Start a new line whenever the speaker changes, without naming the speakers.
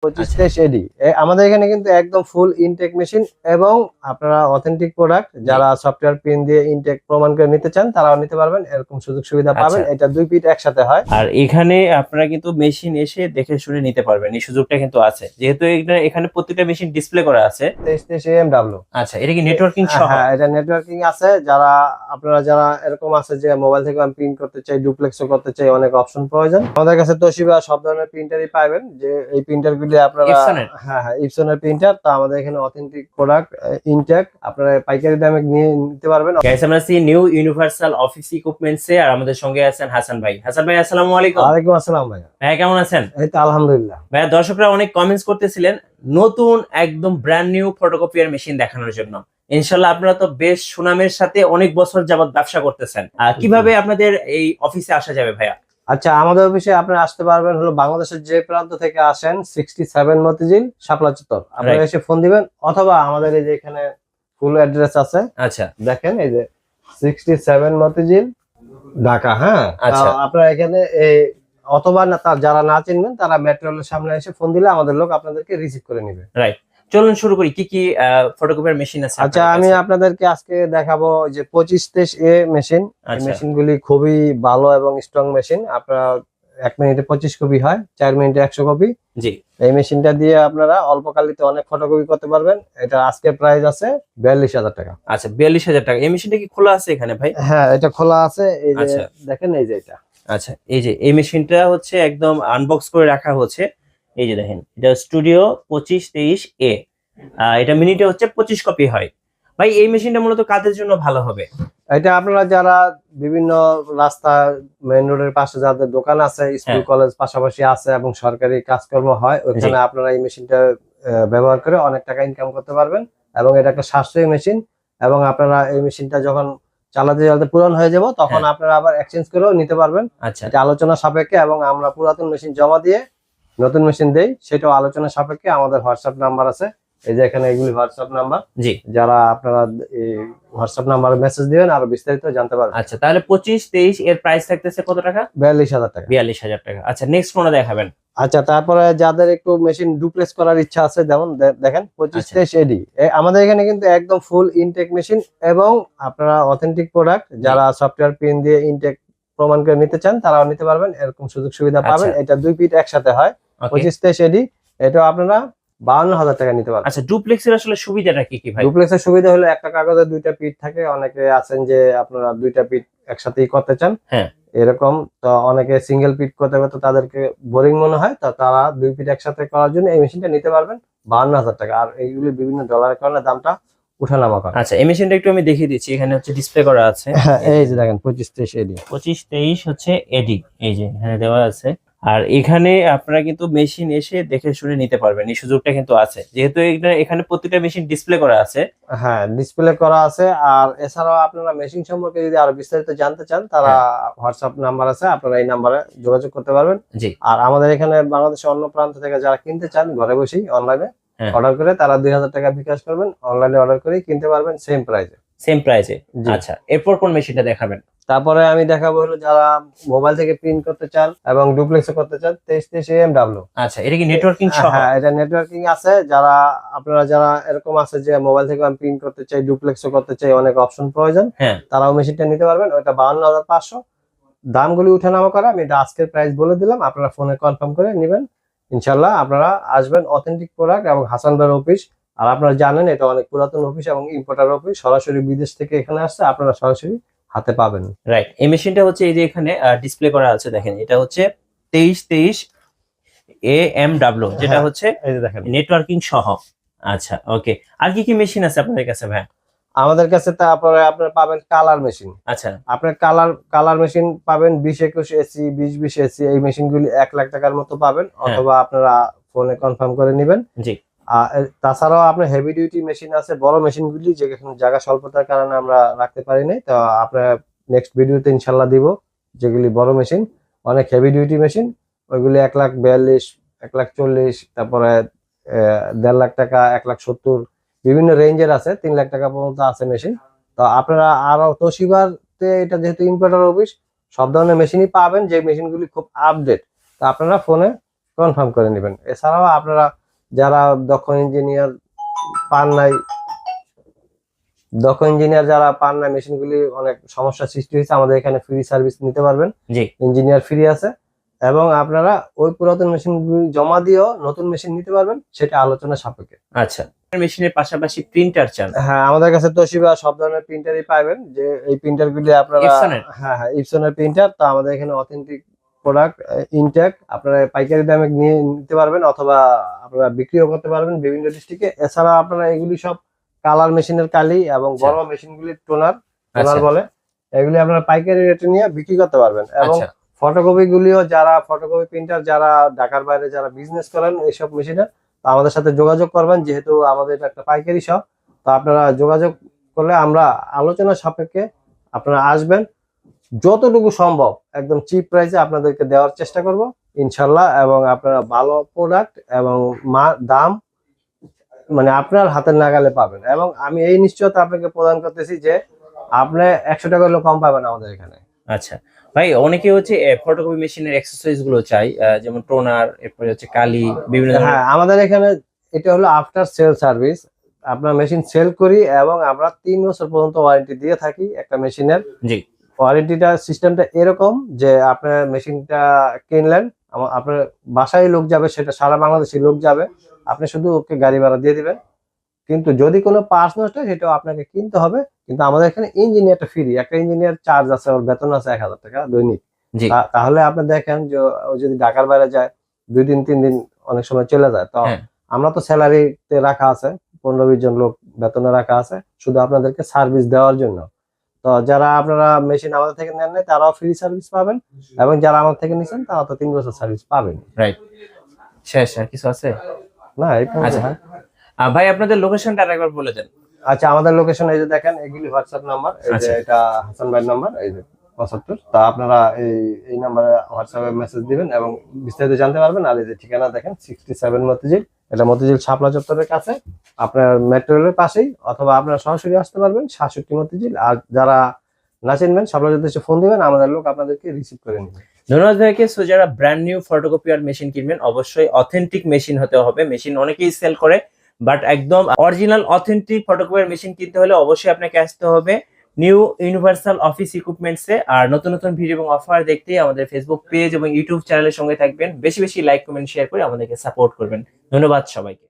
2523 এডি আমাদের এখানে কিন্তু একদম ফুল ইনটেক মেশিন এবং আপনারা অথেন্টিক প্রোডাক্ট যারা সফটওয়্যার পিন দিয়ে ইনটেক প্রমাণ করে নিতে চান তারাও নিতে পারবেন, এরকম সুযোগ সুবিধা পাবেন। এটা দুই পিট একসাথে হয়।
আর এখানে আপনারা কিন্তু মেশিন এসে দেখে শুনে নিতে পারবেন, এই সুযোগটা কিন্তু আছে, যেহেতু এখানে প্রত্যেকটা মেশিন ডিসপ্লে করা আছে।
2323 AMW।
আচ্ছা, এটা কি নেটওয়ার্কিং সহ?
হ্যাঁ, এটা নেটওয়ার্কিং আছে। যারা এরকম আছে যে মোবাইল থেকে আমি প্রিন্ট করতে চাই, ডুপ্লেক্সও করতে চাই, অনেক অপশন প্রয়োজন, আমাদের কাছে তোশিবা সব ধরনের প্রিন্টারই পাবেন। যে এই প্রিন্টার গুলি আপনারা হ্যাঁ ইপসনের প্রিন্টার, তো আমাদের এখানে অথেন্টিক প্রোডাক্ট ইনটেক আপনারা পাইকারি দামে নিয়ে নিতে পারবেন।
গাইস, আমরা আছি নিউ ইউনিভার্সাল অফিস ইকুইপমেন্টসে, আর আমাদের সঙ্গে আছেন হাসান ভাই। হাসান ভাই, আসসালামু আলাইকুম।
ওয়ালাইকুম আসসালাম ভাই।
ভাই কেমন আছেন?
এই তো আলহামদুলিল্লাহ।
ভাই, দর্শকরা অনেক কমেন্টস করতেছিলেন নতুন একদম ব্র্যান্ড নিউ ফটোকপিয়ার মেশিন দেখানোর জন্য। ইনশাআল্লাহ আপনারা তো বেশ সুনামের সাথে অনেক বছর যাবত ব্যবসা করতেছেন, কিভাবে আপনাদের এই অফিসে আসা যাবে ভাইয়া?
আচ্ছা, আমাদের অফিসে আপনারা আসতে পারবেন হলো বাংলাদেশের যে প্রান্ত থেকে আসেন 67 মতিঝিল শাপলা চত্বর, আপনারা এসে ফোন দিবেন, অথবা আমাদের এই যে এখানে ফুল অ্যাড্রেস আছে।
আচ্ছা,
দেখেন এই যে 67 মতিঝিল ঢাকা। হ্যাঁ,
আচ্ছা,
আপনারা এখানে অথবা না যারা না চিনবেন তারা মেট্রো রেলের সামনে এসে ফোন দিলে আমাদের লোক আপনাদেরকে রিসিভ করে নেবে।
রাইট, চলুন শুরু করি। কি কি ফটোকপিয়ার মেশিন আছে?
আচ্ছা, আমি আপনাদেরকে আজকে দেখাবো যে 2523 এ মেশিন। এই মেশিনগুলি খুবই ভালো এবং স্ট্রং মেশিন। আপনারা 1 মিনিটে 25 কপি হয়, 4 মিনিটে 100 কপি।
জি,
এই মেশিনটা দিয়ে আপনারা অল্পকালিতে অনেক ফটোকপি করতে পারবেন। এটা আজকে প্রাইস আছে 42,000 টাকা।
আচ্ছা, 42,000 টাকা। এই মেশিনটা কি খোলা আছে এখানে ভাই?
হ্যাঁ, এটা খোলা আছে। এই যে দেখেন, এই যে এটা।
আচ্ছা, এই যে এই মেশিনটা হচ্ছে একদম আনবক্স করে রাখা হচ্ছে। এই যে দেখেন, এটা স্টুডিও 2523 এ। এটা মিনিটে হচ্ছে 25 কপি হয়। ভাই, এই মেশিনটা মূলত কাদের জন্য ভালো হবে?
এটা আপনারা যারা বিভিন্ন রাস্তা মেইন রোডের পাশে যাদের দোকান আছে, স্কুল কলেজ পাশাপাশি আছে এবং সরকারি কাজকর্ম হয়, ওখানে আপনারা এই মেশিনটা ব্যবহার করে অনেক টাকা ইনকাম করতে পারবেন। এবং এটা একটা সাশ্রয়ী মেশিন, এবং আপনারা এই মেশিনটা যখন চালাতে চালাতে পুরান হয়ে যাব তখন আপনারা আবার এক্সচেঞ্জ করেও নিতে পারবেন।
আচ্ছা,
এটা আলোচনা সাপেক্ষে, এবং আমরা পুরাতন মেশিন জমা দিয়ে নতুন মেশিন দেই, সেটাও আলোচনা সাপেক্ষে। আমাদের হোয়াটসঅ্যাপ নাম্বার আছে, এই যে এখানে এগুলি হোয়াটসঅ্যাপ নাম্বার।
জি,
যারা আপনারা এই হোয়াটসঅ্যাপ নাম্বারে মেসেজ দিবেন আরো বিস্তারিত জানতে পারবেন।
আচ্ছা, তাহলে 2523 এর প্রাইস থাকতেছে কত টাকা?
42,000 টাকা।
42,000 টাকা। আচ্ছা, নেক্সট কোনটা দেখাবেন?
আচ্ছা, তারপরে যাদের একটু মেশিন ডুপ্লেক্স করার ইচ্ছা আছে, যেমন দেখেন 2523 এডি আমাদের এখানে কিন্তু একদম ফুল ইনটেক মেশিন এবং আপনারা অথেন্টিক প্রোডাক্ট যারা সফটওয়্যার পিন দিয়ে ইনটেক প্রমাণ করে নিতে চান তারাও নিতে পারবেন, এরকম সুযোগ সুবিধা পাবেন। এটা দুই পিট একসাথে হয়। 2523 এডি এটা আপনারা 52,000 টাকা নিতে পারবেন।
আচ্ছা, ডুপ্লেক্সের আসলে সুবিধাটা কি কি ভাই?
ডুপ্লেক্সের সুবিধা হলো একটা কাগজে দুইটা পিট থাকে। অনেকে আছেন যে আপনারা দুইটা পিট একসাথেই করতে চান, এরকম তো অনেকে সিঙ্গেল পিট করতে করতে তাদেরকে বোরিং মনে হয়, তো তারা দুই পিট একসাথে করার জন্য এই মেশিনটা নিতে পারবেন 52,000 টাকা। আর এইগুলি বিভিন্ন ডলারের কারণে দামটা উঠানামা করে।
আচ্ছা, এই মেশিনটা একটু আমি দেখিয়ে দিচ্ছি। এখানে হচ্ছে ডিসপ্লে করা আছে।
এই যে দেখেন 2523 এডি।
2523 হচ্ছে এডি, এই যে এখানে দেওয়া আছে। আর এখানে আপনারা কিন্তু মেশিন এসে দেখে শুনে নিতে পারবেন, এই সুযোগটা কিন্তু আছে, যেহেতু এখানে প্রত্যেকটা মেশিন ডিসপ্লে করা আছে।
হ্যাঁ, ডিসপ্লে করা আছে। আর এছাড়াও আপনারা মেশিন সম্পর্কে যদি আরো বিস্তারিত জানতে চান তারা হোয়াটসঅ্যাপ নাম্বার আছে, আপনারা এই নাম্বারে যোগাযোগ করতে পারবেন।
জি,
আর আমাদের এখানে বাংলাদেশের অন্য প্রান্ত থেকে যারা কিনতে চান ঘরে বসেই অনলাইনে অর্ডার করে তারা 2,000 টাকা বিকাশ করবেন, অনলাইনে অর্ডার করে কিনতে পারবেন সেম প্রাইসে।
সেম প্রাইসে। আচ্ছা, এরপর কোন মেশিনটা দেখাবেন?
তারপরে আমি দেখাবো হলো যারা মোবাইল থেকে প্রিন্ট করতে চান এবং ডুপ্লেক্সও করতে চান 2323 AMW।
আচ্ছা, এটা কি নেটওয়ার্কিং সহ?
হ্যাঁ, এটা নেটওয়ার্কিং আছে। যারা এরকম আছে যে মোবাইল থেকে আমি প্রিন্ট করতে চাই, ডুপ্লেক্সও করতে চাই, অনেক অপশন প্রয়োজন, তারাও মেশিনটা নিতে পারবেন। ওটা 52,500। দামগুলি উঠানামা করে আমি এটা আজকের প্রাইস বলে দিলাম, আপনারা ফোনে কনফার্ম করে নেবেন। ইনশাল্লাহ আপনারা আসবেন অথেন্টিক প্রোডাক্ট এবং হাসান ভাইয়ের অফিস। আর আপনারা জানেন এটা অনেক পুরাতন অফিস এবং ইম্পোর্টার অফিস, সরাসরি বিদেশ থেকে এখানে আসছে, আপনারা সরাসরি হাতে পাবেন।
রাইট, এই মেশিনটা হচ্ছে এই যে এখানে ডিসপ্লে করা আছে, দেখেন এটা হচ্ছে 2323 AMW, যেটা হচ্ছে
এই যে দেখেন
নেটওয়ার্কিং সহ। আচ্ছা, ওকে। আর কি কি মেশিন আছে আপনাদের কাছে ভাই?
আমাদের কাছে তারপরে আপনারা পাবেন কালার মেশিন।
আচ্ছা,
আপনার কালার মেশিন পাবেন 2021 এসি, 2020 এসি। এই মেশিনগুলি 1 লাখ টাকার মতো পাবেন, অথবা আপনারা ফোনে কনফার্ম করে নেবেন।
জি,
তাছাড়াও আপনার হেভি ডিউটি মেশিন আছে, বড় মেশিনগুলি যেখানে জায়গা স্বল্পতার কারণে আমরা রাখতে পারি নাই, তো আপনার নেক্সট ভিডিওতে ইনশাল্লাহ দিব। যেগুলি বড় মেশিন অনেক হেভি ডিউটি মেশিন, ওইগুলি 1,42,000, 1,40,000, তারপরে 1.5 লাখ টাকা, 1,70,000, বিভিন্ন রেঞ্জের আছে, 3 লাখ টাকা পর্যন্ত আছে মেশিন। তো আপনারা আরো তোশিবাতে এটা যেহেতু ইম্পোর্টার অফিস, সব ধরনের মেশিনই পাবেন, যে মেশিনগুলি খুব আপডেট। তো আপনারা ফোনে কনফার্ম করে নেবেন। এছাড়াও আপনারা যারা দক্ষ ইঞ্জিনিয়ার পান নাই, যারা পান না, মেশিনগুলি অনেক সমস্যা সৃষ্টি হয়েছে, আমাদের এখানে ফ্রি সার্ভিস নিতে পারবেন।
জি,
ইঞ্জিনিয়ার ফ্রি আছে, এবং আপনারা ওই পুরাতন মেশিনগুলি জমা দিয়েও নতুন মেশিন নিতে পারবেন, সেটা আলোচনা সাপেক্ষে।
আচ্ছা, মেশিনের পাশাপাশি প্রিন্টার চান?
হ্যাঁ, আমাদের কাছে তোশিবা সব ধরনের প্রিন্টারই পাবেন। যে এই প্রিন্টার গুলি আপনারা,
ইপসনের?
হ্যাঁ হ্যাঁ, ইপসনের প্রিন্টার। তো আমাদের এখানে অথেন্টিক প্রোডাক্ট, ইনটেক, আপনারা পাইকারি দামে নিয়ে নিতে পারবেন, অথবা আপনারা বিক্রিও করতে পারবেন বিভিন্ন ডিস্ট্রিক্টে। এছাড়া আপনারা এগুলি সব কালার মেশিনের কালি এবং বড় মেশিনগুলি টোনার বলে, এগুলি আপনারা পাইকারি রেটে নিয়ে বিক্রি করতে পারবেন। এবং
আচ্ছা,
ফটোকপি গুলিও, যারা ফটোকপি প্রিন্টার যারা ঢাকার বাইরে যারা বিজনেস করেন এইসব মেশিনে, তো আমাদের সাথে যোগাযোগ করবেন, যেহেতু আমাদের এটা একটা পাইকারি শপ। তো আপনারা যোগাযোগ করলে আমরা আলোচনা সাপেক্ষে আপনারা আসবেন, যতটুকু সম্ভব একদম চিপ প্রাইসে আপনাদেরকে দেওয়ার চেষ্টা করব ইনশাল্লাহ। এবং আপনারা ভালো প্রোডাক্ট এবং দাম মানে আপনার হাতের নাগালে পাবেন। এবং আমি এই নিশ্চয়তা আপনাকে প্রদান করতেছি যে আপনি 100 টাকা হলেও কম পাবেন আমাদের এখানে।
আচ্ছা ভাই, অনেকে হচ্ছে ফটোকপি মেশিনের অ্যাক্সেসরিজ গুলো চাই, যেমন টোনার, এরপরে হচ্ছে কালি, বিভিন্ন ধরনের।
হ্যাঁ, আমাদের এখানে এটা হলো আফটার সেল সার্ভিস। আপনার মেশিন সেল করি এবং আমরা 3 বছর পর্যন্ত ওয়ারেন্টি দিয়ে থাকি একটা মেশিনের।
জি,
ওয়ারেন্টিটা সিস্টেমটা এরকম যে আপনার মেশিনটা কিনলেন, আপনার বাসায় লোক যাবে, সেটা সারা বাংলাদেশে লোক যাবে, আপনি শুধু ওকে গাড়ি ভাড়া দিয়ে দিবেন। কিন্তু যদি কোনো পার্টস নষ্ট হয় সেটাও আপনাকে কিনতে হবে। কিন্তু আমাদের এখানে ইঞ্জিনিয়ারটা ফ্রি, একটা ইঞ্জিনিয়ার চার্জ আছে, ওর বেতন আছে 1000 টাকা দৈনিক।
জি,
তাহলে আপনি দেখেন যে ও যদি ঢাকার বাইরে যায় 2 দিন 3 দিন অনেক সময় চলে যায়, তো
হ্যাঁ,
আমরা তো স্যালারিতে রাখা আছে, 15-20 জন লোক বেতনে রাখা আছে শুধু আপনাদেরকে সার্ভিস দেওয়ার জন্য। তো যারা আপনারা মেশিন আমাদের থেকে নেন নাই তারাও ফ্রি সার্ভিস পাবেন, এবং যারা আমাদের থেকে নিছেন তারা তো 3 বছর সার্ভিস পাবেন।
রাইট। শেষ আর কিছু আছে?
না, এই
আচ্ছা ভাই, আপনাদের লোকেশনটা আরেকবার বলে দেন।
আচ্ছা, আমাদের লোকেশন এই যে দেখেন, এগুলি হোয়াটসঅ্যাপ নাম্বার, এই যে
আচ্ছা,
এটা হাসান ভাইয়ের নাম্বার, এই যে 75। তা আপনারা এই নাম্বারে হোয়াটসঅ্যাপে মেসেজ দিবেন এবং বিস্তারিত জানতে পারবেন। আর এই যে ঠিকানা দেখেন, 67 মতিঝিল, এটা মতিঝিল শাপলা চত্বরের কাছে, আপনার মেট্রো রেলের পাশেই, অথবা আপনারা সরাসরি আসতে পারবেন 67 মতিঝিল। আর যারা না চিনবেন, শাপলা চত্বরে এসে ফোন দিবেন, আমাদের লোক আপনাদেরকে রিসিভ করে নেবে।
ধন্যবাদ ভাইকে। সো যারা ব্র্যান্ড নিউ ফটোকপিয়ার মেশিন কিনবেন, অবশ্যই অথেন্টিক মেশিন হতে হবে। মেশিন অনেকেই সেল করে, বাট একদম অরিজিনাল অথেন্টিক ফটোকপিয়ার মেশিন কিনতে হলে অবশ্যই আপনাকে আসতে হবে নিউ ইউনিভার্সাল অফিস ইকুইপমেন্টসে। আর নতুন নতুন ভিডিও এবং অফার দেখতে আমাদের ফেসবুক পেজ এবং ইউটিউব চ্যানেলের সঙ্গে থাকবেন। বেশি বেশি লাইক, কমেন্ট, শেয়ার করে আমাদেরকে সাপোর্ট করবেন। ধন্যবাদ সবাইকে।